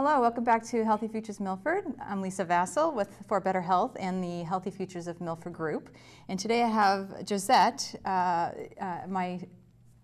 Hello, welcome back to Healthy Futures Milford. I'm Lisa Vassell with For Better Health and the Healthy Futures of Milford Group. And today I have Josette, my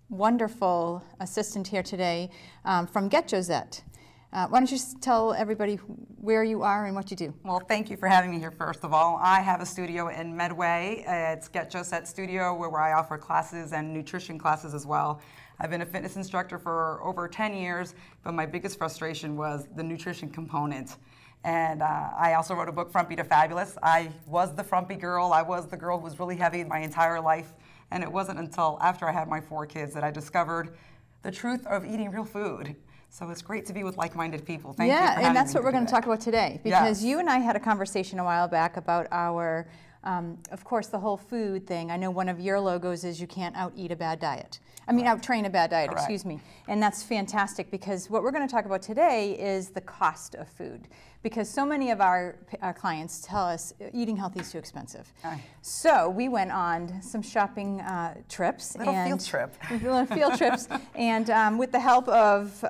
wonderful assistant here today from Get Josette. Why don't you tell everybody where you are and what you do? Well, thank you for having me here, first of all. I have a studio in Medway. It's Get Josette Studio, where I offer classes and nutrition classes as well. I've been a fitness instructor for over 10 years, but my biggest frustration was the nutrition component. And I also wrote a book, Frumpy to Fabulous. I was the frumpy girl. I was the girl who was really heavy my entire life. And it wasn't until after I had my 4 kids that I discovered the truth of eating real food. So it's great to be with like-minded people. Thank you for having me. And that's what we're going to talk about today, because Yes. you and I had a conversation a while back about our, of course, the whole food thing. I know one of your logos is you can't out-eat a bad diet. I mean, out-train a bad diet, Correct. excuse me. And that's fantastic, because what we're going to talk about today is the cost of food. Because so many of our clients tell us eating healthy is too expensive. Aye. So we went on some shopping trips. Little field trip. Little field trips. And with the help of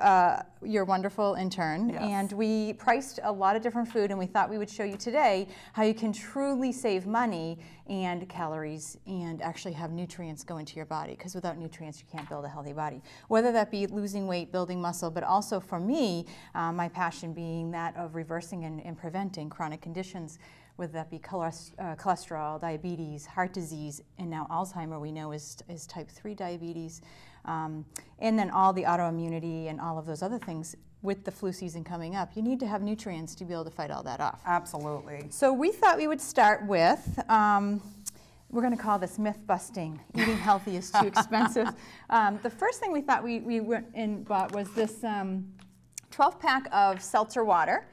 your wonderful intern. Yes. And we priced a lot of different food, and we thought we would show you today how you can truly save money and calories and actually have nutrients go into your body, because without nutrients you can't build a healthy body. Whether that be losing weight, building muscle, but also for me, my passion being that of reversing and preventing chronic conditions, whether that be cholesterol, diabetes, heart disease, and now Alzheimer we know is type 3 diabetes, and then all the autoimmunity and all of those other things. With the flu season coming up, you need to have nutrients to be able to fight all that off. Absolutely. So we thought we would start with, we're going to call this myth busting. Eating healthy is too expensive. The first thing we thought we went and bought was this 12-pack of seltzer water.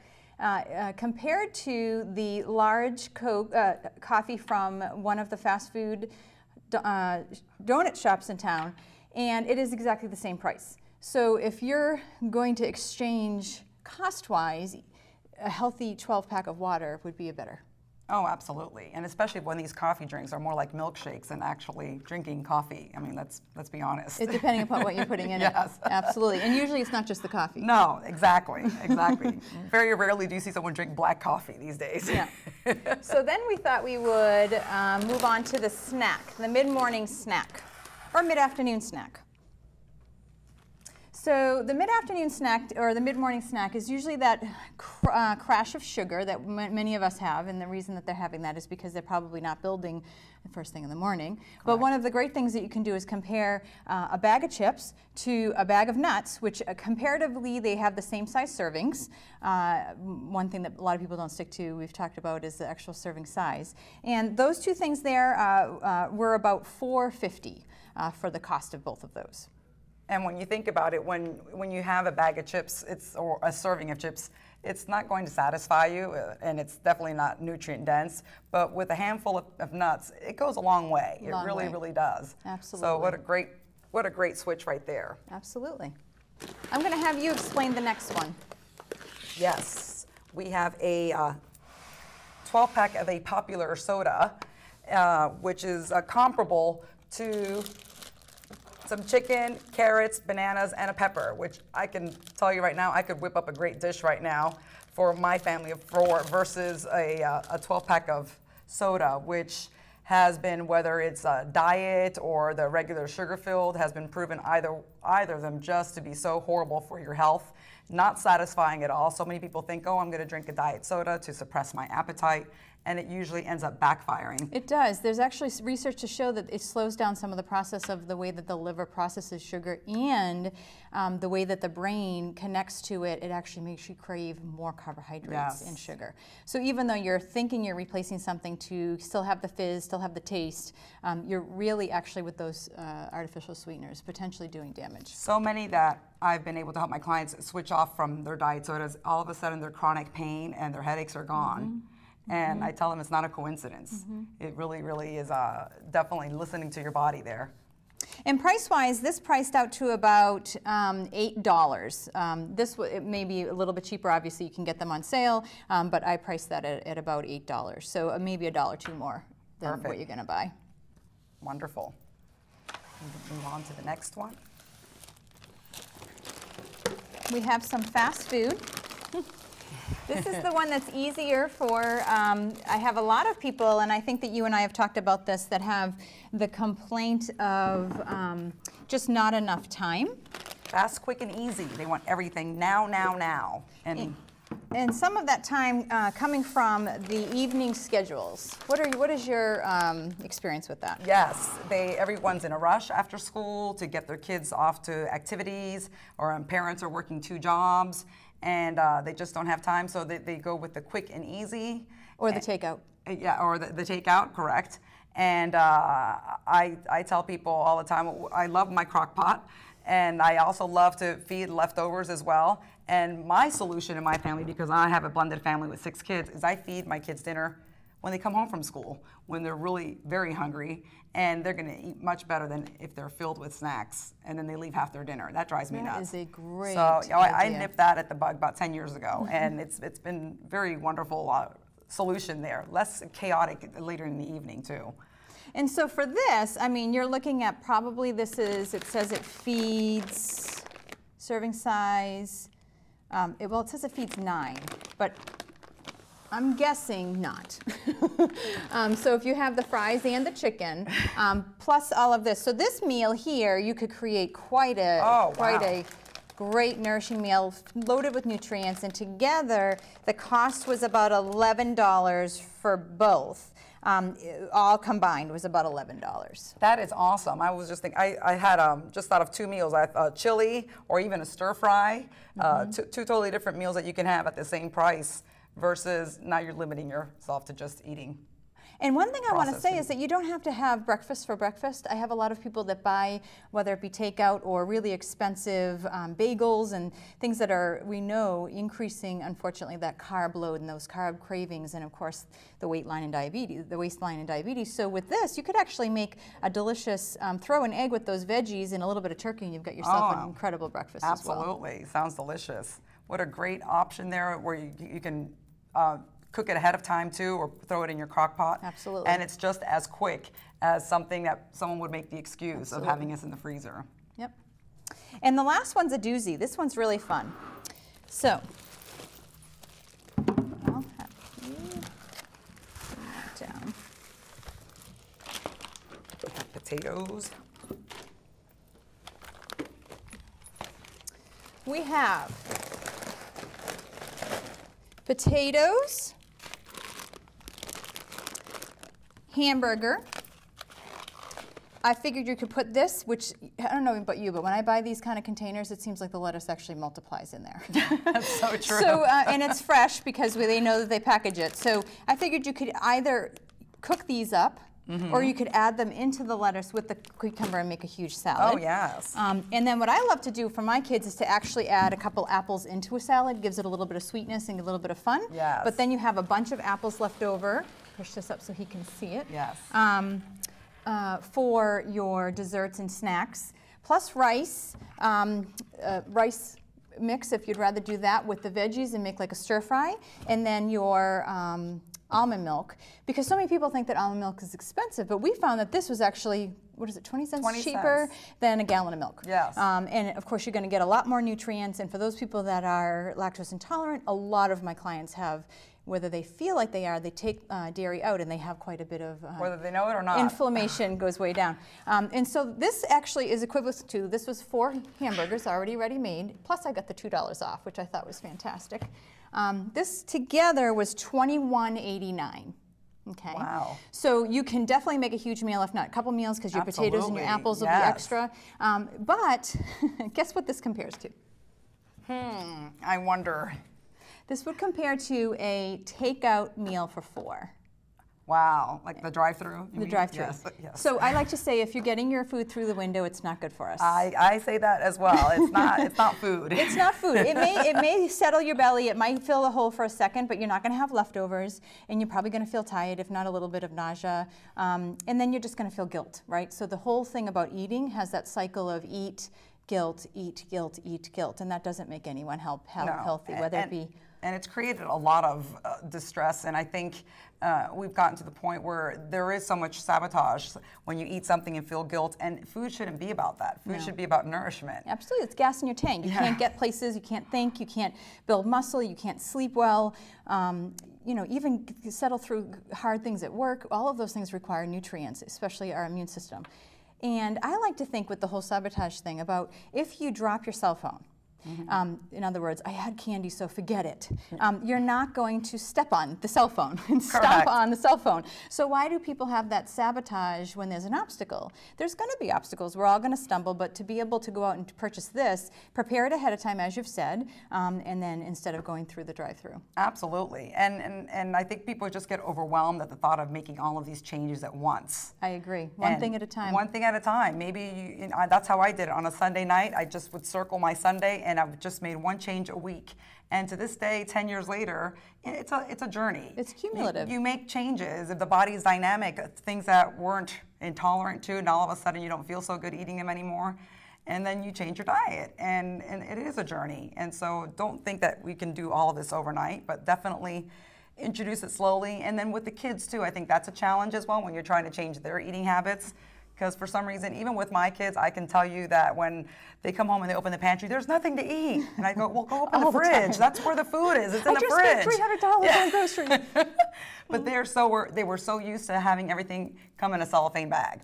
Compared to the large coffee from one of the fast food donut shops in town, and it is exactly the same price. So if you're going to exchange cost-wise, a healthy 12-pack of water would be a better. Oh, absolutely. And especially when these coffee drinks are more like milkshakes than actually drinking coffee. I mean, let's be honest. It's depending upon what you're putting in Yes. it. Absolutely. And usually it's not just the coffee. No, exactly, exactly. Very rarely do you see someone drink black coffee these days. Yeah. So then we thought we would move on to the snack, the mid-morning snack, or mid-afternoon snack. So the mid-afternoon snack or the mid-morning snack is usually that crash of sugar that many of us have, and the reason that they're having that is because they're probably not building the first thing in the morning. Correct. But one of the great things that you can do is compare a bag of chips to a bag of nuts, which comparatively they have the same size servings. One thing that a lot of people don't stick to, we've talked about, is the actual serving size. And those two things there were about $4.50 for the cost of both of those. And when you think about it, when you have a bag of chips, or a serving of chips, it's not going to satisfy you, and it's definitely not nutrient dense. But with a handful of nuts, it goes a long way. It really does. Absolutely. So what a great switch right there. Absolutely. I'm going to have you explain the next one. Yes, we have a 12-pack of a popular soda, which is comparable to some chicken, carrots, bananas, and a pepper, which I can tell you right now, I could whip up a great dish right now for my family of 4 versus a 12-pack of soda, which has been, whether it's a diet or the regular sugar-filled, has been proven either of them just to be so horrible for your health, not satisfying at all. So many people think, oh, I'm going to drink a diet soda to suppress my appetite, and it usually ends up backfiring. It does. There's actually research to show that it slows down some of the process of the way that the liver processes sugar, and the way that the brain connects to it. It actually makes you crave more carbohydrates and sugar. So even though you're thinking you're replacing something to still have the fizz, still have the taste, you're really actually with those artificial sweeteners potentially doing damage. So many that I've been able to help my clients switch off from their diet sodas, all of a sudden their chronic pain and their headaches are gone. Mm-hmm. And I tell them it's not a coincidence. Mm-hmm. It really is definitely listening to your body there. And price-wise, this priced out to about $8. It may be a little bit cheaper. Obviously, you can get them on sale, but I priced that at about $8. So maybe $1 or $2 more than what you're going to buy. Wonderful. Move on to the next one. We have some fast food. This is the one that's easier for, I have a lot of people, and I think that you and I have talked about this, that have the complaint of just not enough time. Fast, quick, and easy. They want everything now, now, now. And some of that time coming from the evening schedules. What is your experience with that? Yes, everyone's in a rush after school to get their kids off to activities, or parents are working 2 jobs, and they just don't have time, so they go with the quick and easy. Or the takeout. Yeah, or the takeout, correct. And I tell people all the time, I love my crock pot, and I also love to feed leftovers as well. And my solution in my family, because I have a blended family with 6 kids, is I feed my kids dinner when they come home from school, when they're really very hungry, and they're going to eat much better than if they're filled with snacks and then they leave half their dinner. That drives me nuts. That is a great idea. I nipped that at the bud about 10 years ago, and it's been very wonderful solution there. Less chaotic later in the evening too. And so for this, I mean, you're looking at probably it says it feeds, serving size, well, it says it feeds 9, but I'm guessing not. So if you have the fries and the chicken, plus all of this. So this meal here, you could create quite a great nourishing meal loaded with nutrients, and together the cost was about $11 for both. All combined was about $11. That is awesome. I was just thinking, I had just thought of 2 meals. I have chili or even a stir fry, 2 totally different meals that you can have at the same price, versus now you're limiting yourself to just eating. And one thing I want to say is that you don't have to have breakfast for breakfast. I have a lot of people that buy, whether it be takeout or really expensive bagels and things that are, we know, increasing, unfortunately, that carb load and those carb cravings, and of course the waistline and diabetes. So with this, you could actually make a delicious, throw an egg with those veggies and a little bit of turkey, and you've got yourself an incredible breakfast as well. Absolutely. Sounds delicious. What a great option there, where you can cook it ahead of time too, or throw it in your crock pot. Absolutely. And it's just as quick as something that someone would make the excuse of having us in the freezer. Yep. And the last one's a doozy. This one's really fun. So, I'll have you bring that down. Potatoes. We have potatoes, hamburger. I figured you could put this, which I don't know about you, but when I buy these kind of containers, it seems like the lettuce actually multiplies in there. That's so true. So, and it's fresh because they know that they package it. So I figured you could either cook these up, or you could add them into the lettuce with the cucumber and make a huge salad. Oh, yes. And then what I love to do for my kids is to actually add a couple apples into a salad. Gives it a little bit of sweetness and a little bit of fun. Yes. But then you have a bunch of apples left over. Push this up so he can see it. Yes. For your desserts and snacks, plus rice, rice mix if you'd rather do that with the veggies and make like a stir fry, and then your almond milk, because so many people think that almond milk is expensive, but we found that this was actually, what is it, 20 cents cheaper than a gallon of milk. Yes. And of course you're going to get a lot more nutrients, and for those people that are lactose intolerant, a lot of my clients have, whether they feel like they are, they take dairy out and they have quite a bit of whether they know it or not. Inflammation goes way down. And so this actually is equivalent to, this was 4 hamburgers already ready made, plus I got the $2 off, which I thought was fantastic. This together was $21.89. Okay. Wow. So you can definitely make a huge meal, if not a couple meals, because your potatoes and your apples will be extra. But guess what this compares to? I wonder. This would compare to a takeout meal for 4. Wow, like the drive-through? The drive-through. Yes, yes. So I like to say, if you're getting your food through the window, it's not good for us. I say that as well. It's not food. It's not food. It may settle your belly. It might fill the hole for a second, but you're not going to have leftovers, and you're probably going to feel tired, if not a little bit of nausea, and then you're just going to feel guilt, right? So the whole thing about eating has that cycle of eat, guilt, eat, guilt, eat, guilt, and that doesn't make anyone healthy, whether it be And it's created a lot of distress, and I think we've gotten to the point where there is so much sabotage when you eat something and feel guilt, and food shouldn't be about that. Food should be about nourishment. Absolutely, it's gas in your tank. You can't get places, you can't think, you can't build muscle, you can't sleep well, you know, even settle through hard things at work. All of those things require nutrients, especially our immune system. And I like to think with the whole sabotage thing about if you drop your cell phone, in other words, I had candy, so forget it. You're not going to step on the cell phone and stomp on the cell phone. So why do people have that sabotage when there's an obstacle? There's going to be obstacles. We're all going to stumble, but to be able to go out and purchase this, prepare it ahead of time, as you've said, and then instead of going through the drive-through. Absolutely. And I think people just get overwhelmed at the thought of making all of these changes at once. I agree. One thing at a time. One thing at a time. Maybe that's how I did it. On a Sunday night, I just would circle my Sunday, and I've just made one change a week. And to this day, 10 years later, it's a journey. It's cumulative. You make changes. If the body is dynamic, things that weren't intolerant to, and all of a sudden you don't feel so good eating them anymore, and then you change your diet. And it is a journey. And so don't think that we can do all of this overnight, but definitely introduce it slowly. And then with the kids too, I think that's a challenge as well when you're trying to change their eating habits. Because for some reason, even with my kids, I can tell you that when they come home and they open the pantry, there's nothing to eat. And I go, well, go open the fridge. That's where the food is. It's in the fridge. I just spent $300 on groceries. But they were so used to having everything come in a cellophane bag.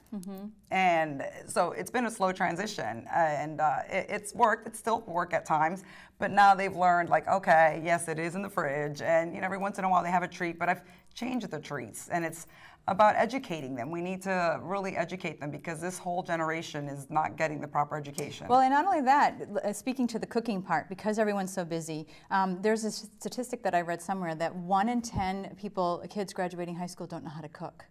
And so it's been a slow transition. And it's worked. It's still work at times. But now they've learned, like, okay, yes, it is in the fridge. And you know, every once in a while they have a treat. But I've changed the treats. And it's about educating them. We need to really educate them because this whole generation is not getting the proper education. Well, and not only that, speaking to the cooking part, because everyone's so busy, there's a statistic that I read somewhere that 1 in 10 kids graduating high school don't know how to cook.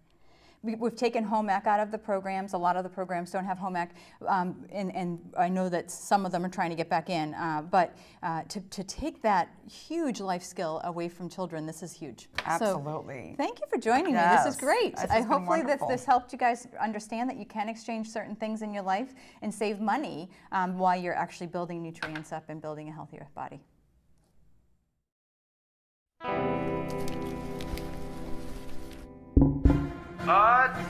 We've taken home ec out of the programs. A lot of the programs don't have home ec, and I know that some of them are trying to get back in. But to take that huge life skill away from children, this is huge. Absolutely. So, thank you for joining me. This is great. Hopefully this helped you guys understand that you can exchange certain things in your life and save money while you're actually building nutrients up and building a healthier body.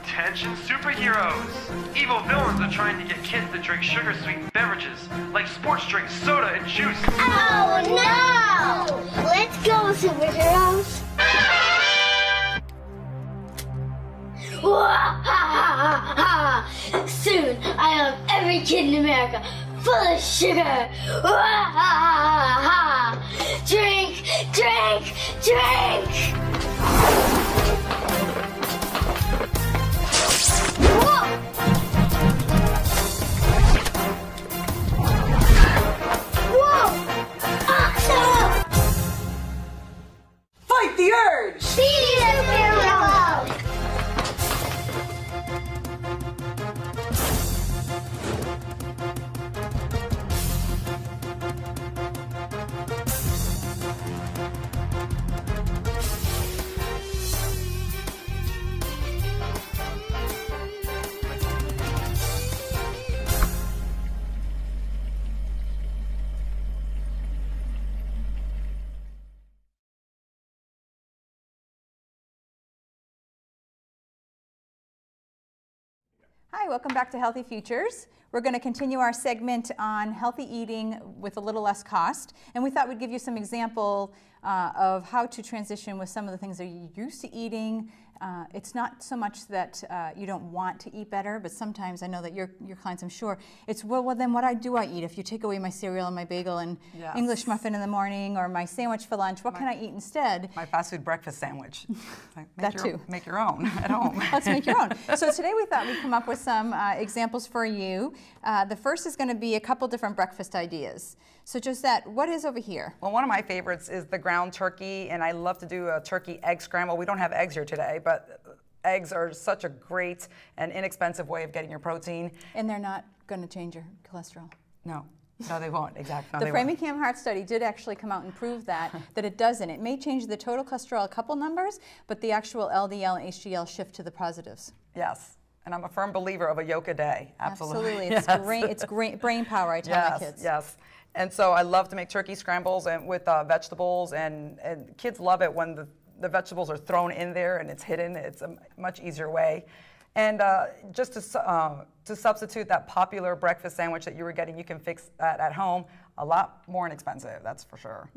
Attention superheroes! Evil villains are trying to get kids to drink sugar-sweetened beverages like sports drinks, soda, and juice. Oh no! Let's go, superheroes! Soon, I have every kid in America full of sugar! Drink, drink, drink! Fight the urge! Be the hero! Hi, welcome back to Healthy Futures. We're going to continue our segment on healthy eating with a little less cost. And we thought we'd give you some example of how to transition with some of the things that you're used to eating. It's not so much that you don't want to eat better, but sometimes I know that your clients, I'm sure, it's, well, then what do I eat? If you take away my cereal and my bagel and English muffin in the morning or my sandwich for lunch, what can I eat instead? My fast food breakfast sandwich. Make your own at home. Let's make your own. So today we thought we'd come up with some examples for you. The first is going to be a couple different breakfast ideas. So Josette, what is over here? Well, one of my favorites is the ground turkey, and I love to do a turkey egg scramble. We don't have eggs here today, but eggs are such a great and inexpensive way of getting your protein. And they're not going to change your cholesterol. No. No, they won't. Exactly. The Framingham Heart Study did actually come out and prove that it doesn't. It may change the total cholesterol a couple numbers, but the actual LDL and HDL shift to the positives. Yes. And I'm a firm believer of a yolk a day. Absolutely. Absolutely. It's great. It's great brain power, I tell my kids. Yes. And so I love to make turkey scrambles and with vegetables, and kids love it when the vegetables are thrown in there and it's hidden. It's a much easier way. And just to substitute that popular breakfast sandwich that you were getting, you can fix that at home. A lot more inexpensive, that's for sure.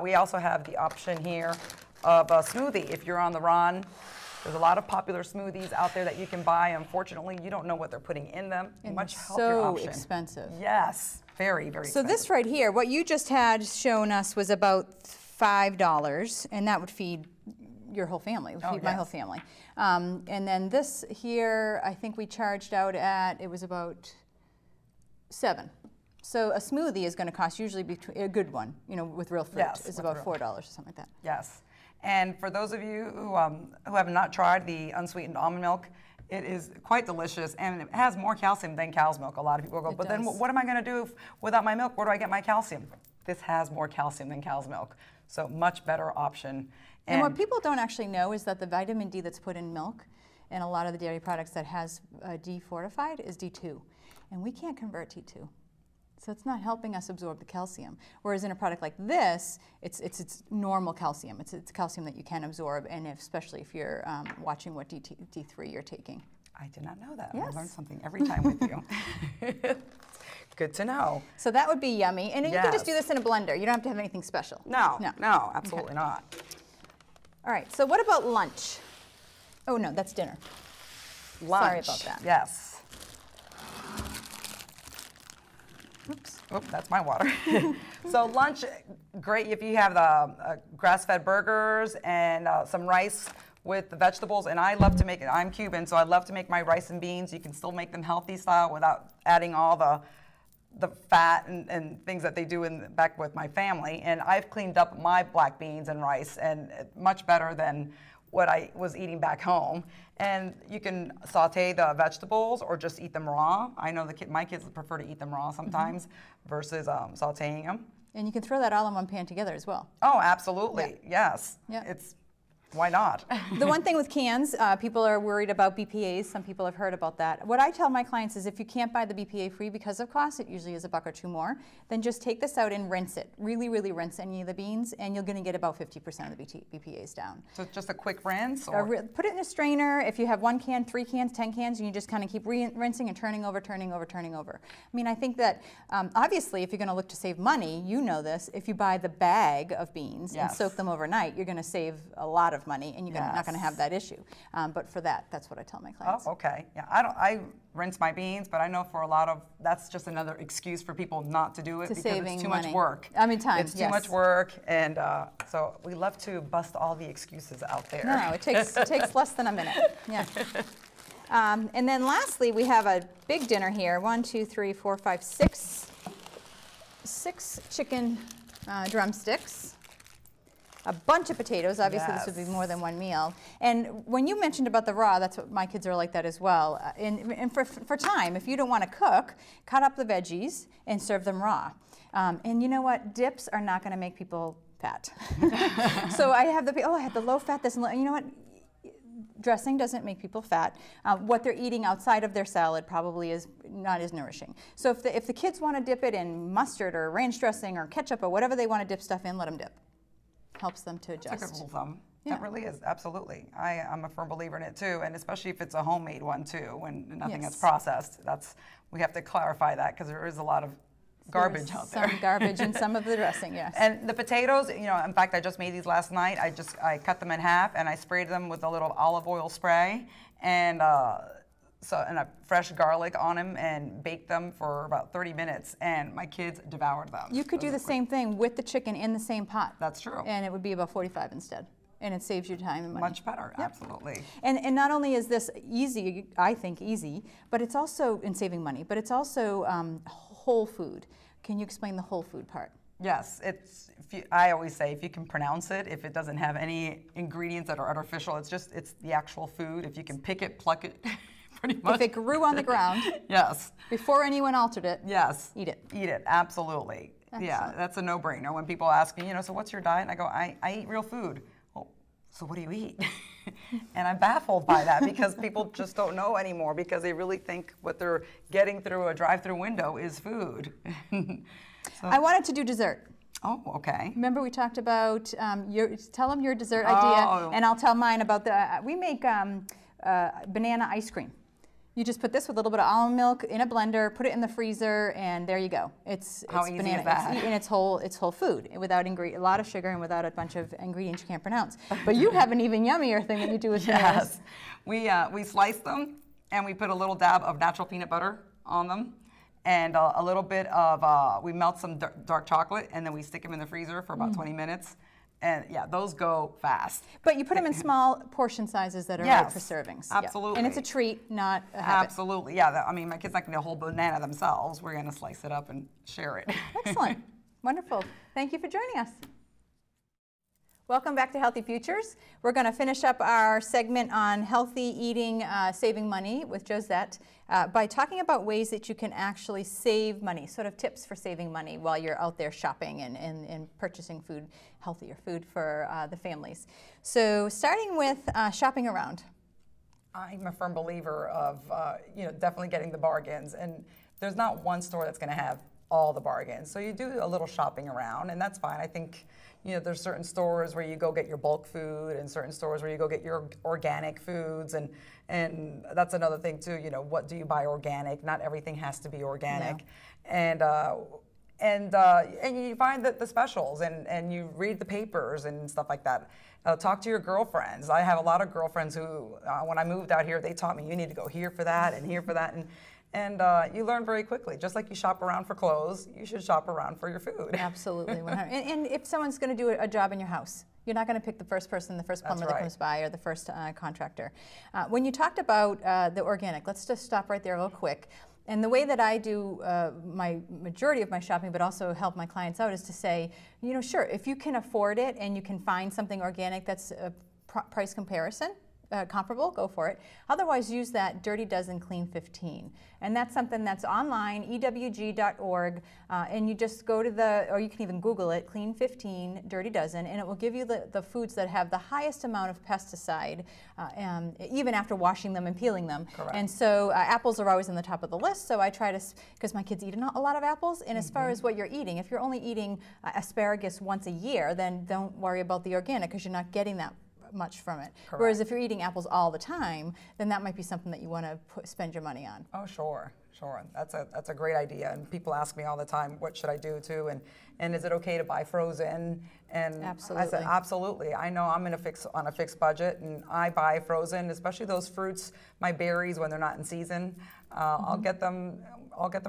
We also have the option here of a smoothie. If you're on the run, there's a lot of popular smoothies out there that you can buy. Unfortunately, you don't know what they're putting in them. And much so healthier option. Expensive. Yes, very, very So expensive. this right here, what you just had shown us was about $5, and that would feed your whole family, would feed my whole family. And then this here, I think we charged out at, it was about $7. So a smoothie is going to cost usually between, a good one, you know, with real fruit, Yes, is with about real. $4 or something like that. Yes. And for those of you who have not tried the unsweetened almond milk, it is quite delicious, and it has more calcium than cow's milk. A lot of people go, but then what am I going to do without my milk? Where do I get my calcium? This has more calcium than cow's milk, so much better option. And what people don't actually know is that the vitamin D that's put in milk and a lot of the dairy products that has D fortified is D2, and we can't convert T2. So it's not helping us absorb the calcium. Whereas in a product like this, it's normal calcium. It's calcium that you can absorb, and especially if you're watching what D3 you're taking. I did not know that. Yes. I learn something every time with you. Good to know. So that would be yummy. And you can just do Yes. this in a blender. You don't have to have anything special. No, absolutely not. All right, so what about lunch? Oh no, that's dinner. Lunch. Sorry about that. Yes. Oops. Oh, that's my water. So lunch, great if you have the grass-fed burgers and some rice with the vegetables. And I love to make it. I'm Cuban, so I love to make my rice and beans. You can still make them healthy style without adding all the fat and things that they do back with my family. And I've cleaned up my black beans and rice, and much better than what I was eating back home. And you can saute the vegetables or just eat them raw. I know my kids prefer to eat them raw sometimes versus sauteing them. And you can throw that all in one pan together as well. Oh, absolutely. Yes. Yeah. Why not? The one thing with cans, people are worried about BPAs. Some people have heard about that. What I tell my clients is if you can't buy the BPA free because of cost, it usually is $1 or $2 more, then just take this out and rinse it. Really, really rinse any of the beans, and you're going to get about 50% of the BPAs down. So just a quick rinse? Put it in a strainer. If you have 1 can, 3 cans, 10 cans, and you just kind of keep rinsing and turning over, turning over, turning over. I mean, I think that obviously if you're going to look to save money, you know this, if you buy the bag of beans and soak them overnight, you're going to save a lot of money, and you're not going to have that issue. But for that's what I tell my clients. Oh, okay. Yeah, I rinse my beans, but I know for a lot of, that's just another excuse for people not to do it because it's too much work. I mean, time. It's too much work, and so we love to bust all the excuses out there. No, it takes less than a minute. Yeah. And then lastly, we have a big dinner here. 1, 2, 3, 4, 5, 6 chicken drumsticks. A bunch of potatoes. Obviously, this would be more than one meal. And when you mentioned about the raw, that's what my kids are like that as well. And for time, if you don't want to cook, cut up the veggies and serve them raw. And you know what? Dips are not going to make people fat. So I have I had the low fat this, and you know what? Dressing doesn't make people fat. What they're eating outside of their salad probably is not as nourishing. So if the kids want to dip it in mustard or ranch dressing or ketchup or whatever they want to dip stuff in, let them dip. Helps them to adjust. That's a good rule of thumb. Yeah. That really is, absolutely. I'm a firm believer in it too, and especially if it's a homemade one too, when nothing that's processed. We have to clarify that because there is a lot of garbage out there. Some garbage in some of the dressing, yes. And the potatoes, you know, in fact, I just made these last night. I cut them in half and I sprayed them with a little olive oil spray and a fresh garlic on them and baked them for about 30 minutes, and my kids devoured them. You could do the same thing with the chicken in the same pot. That's true. And it would be about 45 instead. And it saves you time and money. Much better, absolutely. And not only is this easy, I think easy, but it's also in saving money, but it's also whole food. Can you explain the whole food part? Yes, I always say if you can pronounce it, if it doesn't have any ingredients that are artificial, it's the actual food. If you can pick it, pluck it, pretty much. If it grew on the ground, yes, before anyone altered it, yes, eat it. Eat it, absolutely. Excellent. Yeah, that's a no-brainer. When people ask me, so what's your diet? And I go, I eat real food. Oh, so what do you eat? And I'm baffled by that because people just don't know anymore because they really think what they're getting through a drive-through window is food. So, I wanted to do dessert. oh, okay. Remember we talked about tell them your dessert idea, and I'll tell mine about we make banana ice cream. You just put this with a little bit of almond milk in a blender, put it in the freezer, and there you go. It's easy banana. is that? And it's whole food without a lot of sugar and without a bunch of ingredients you can't pronounce. But you have an even yummier thing that you do with bananas. Yes, we slice them and we put a little dab of natural peanut butter on them, and a little bit of we melt some dark chocolate, and then we stick them in the freezer for about 20 minutes. And yeah, those go fast. But you put them in small portion sizes that are right for servings. Absolutely. Yeah. And it's a treat, not a habit. Absolutely, yeah. I mean, my kids not going to whole banana themselves. We're going to slice it up and share it. Excellent. Wonderful. Thank you for joining us. Welcome back to Healthy Futures. We're going to finish up our segment on healthy eating, saving money with Josette by talking about ways that you can actually save money, sort of tips for saving money while you're out there shopping and purchasing food, healthier food for the families. So starting with shopping around. I'm a firm believer of definitely getting the bargains, and there's not one store that's going to have all the bargains. So you do a little shopping around, and that's fine. I think there's certain stores where you go get your bulk food, and certain stores where you go get your organic foods, and that's another thing too. What do you buy organic? Not everything has to be organic, no. And you find that the specials, and you read the papers and stuff like that. Talk to your girlfriends. I have a lot of girlfriends who, when I moved out here, they taught me you need to go here for that and here for that, and you learn very quickly. Just like you shop around for clothes, you should shop around for your food. Absolutely. And if someone's going to do a job in your house, you're not going to pick the first person, the first plumber that comes by, or the first contractor. When you talked about the organic, let's just stop right there real quick. And the way that I do my majority of my shopping, but also help my clients out, is to say, sure, if you can afford it and you can find something organic that's a price comparison, comparable, go for it. Otherwise, use that Dirty Dozen Clean 15. And that's something that's online, ewg.org, and you just go to or you can even Google it, Clean 15 Dirty Dozen, and it will give you the foods that have the highest amount of pesticide, even after washing them and peeling them. Correct. And so apples are always in the top of the list, so I try to, because my kids eat a lot of apples, and as far as what you're eating, if you're only eating asparagus once a year, then don't worry about the organic, because you're not getting that much from it. Correct. Whereas if you're eating apples all the time, then that might be something that you want to spend your money on. Oh, sure. That's a great idea. And people ask me all the time, what should I do too? And is it okay to buy frozen? And absolutely. I said, absolutely. I know I'm on a fixed budget, and I buy frozen, especially those fruits, my berries when they're not in season. I'll get them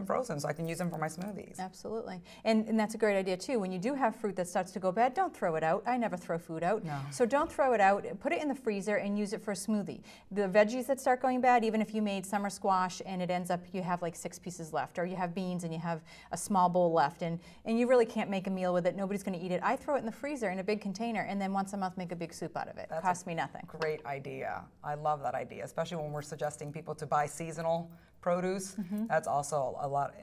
frozen so I can use them for my smoothies. Absolutely. And that's a great idea too. When you do have fruit that starts to go bad, don't throw it out. I never throw food out. No. So don't throw it out. Put it in the freezer and use it for a smoothie. The veggies that start going bad, even if you made summer squash and it ends up you have like 6 pieces left, or you have beans and you have a small bowl left, and you really can't make a meal with it, nobody's going to eat it. I throw it in the freezer in a big container, and then once a month make a big soup out of it. It costs me nothing. Great idea. I love that idea, especially when we're suggesting people to buy seasonal produce. That's also a lot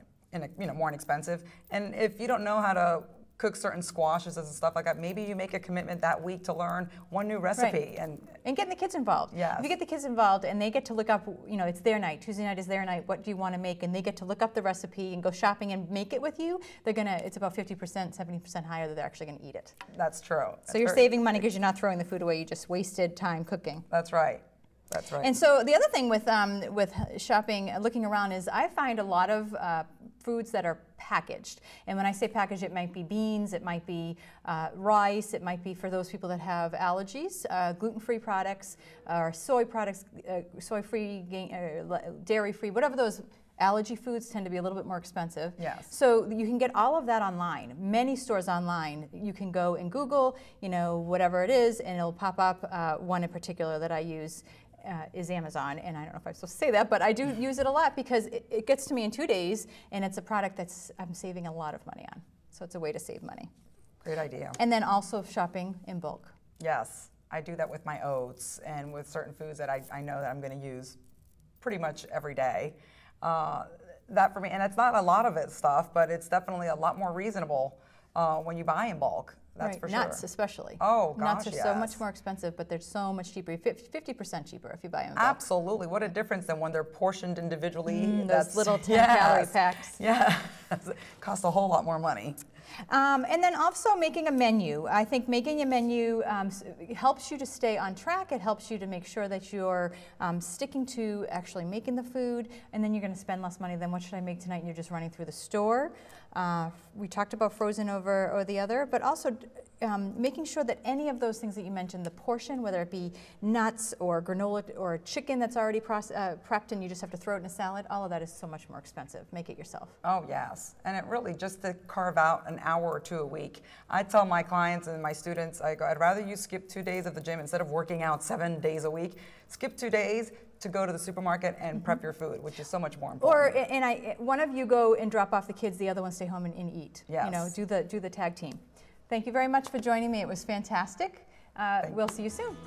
more inexpensive. And if you don't know how to cook certain squashes and stuff like that, maybe you make a commitment that week to learn one new recipe. Right. And getting the kids involved. Yes. If you get the kids involved and they get to look up, it's their night, Tuesday night is their night, what do you want to make? And they get to look up the recipe and go shopping and make it with you, it's about 50%, 70% higher that they're actually going to eat it. That's true. So you're saving money because you're not throwing the food away, you just wasted time cooking. That's right. That's right. And so the other thing with shopping, looking around, is I find a lot of foods that are packaged. And when I say packaged, it might be beans, it might be rice, it might be for those people that have allergies, gluten-free products, or soy products, soy-free, dairy-free, whatever those allergy foods tend to be a little bit more expensive. Yes. So you can get all of that online. Many stores online. You can go and Google, whatever it is, and it'll pop up. One in particular that I use is Amazon, and I don't know if I'm supposed to say that, but I do use it a lot because it gets to me in 2 days, and it's a product I'm saving a lot of money on. So it's a way to save money. Great idea. And then also shopping in bulk. Yes, I do that with my oats and with certain foods that I know that I'm going to use pretty much every day. That for me, and it's not a lot of it stuff, but it's definitely a lot more reasonable when you buy in bulk. That's for sure. Nuts especially. Oh, gosh, Nuts are so much more expensive, but they're so much cheaper. 50% cheaper if you buy them in bulk. Absolutely. What a difference than when they're portioned individually. Those little 10-calorie packs. Yeah. It costs a whole lot more money. And then also making a menu. I think making a menu helps you to stay on track. It helps you to make sure that you're sticking to actually making the food, and then you're going to spend less money than what should I make tonight, and you're just running through the store. We talked about frozen over or the other, but also making sure that any of those things that you mentioned, the portion, whether it be nuts or granola or chicken that's already prepped and you just have to throw it in a salad, all of that is so much more expensive. Make it yourself. Oh yes, and it really just to carve out an hour or two a week. I tell my clients and my students, I go, I'd rather you skip 2 days at the gym instead of working out 7 days a week. Skip 2 days to go to the supermarket and prep your food, which is so much more important. Or one of you go and drop off the kids, the other one stay home and eat. Yes. You know, do the tag team. Thank you very much for joining me. It was fantastic. We'll see you soon.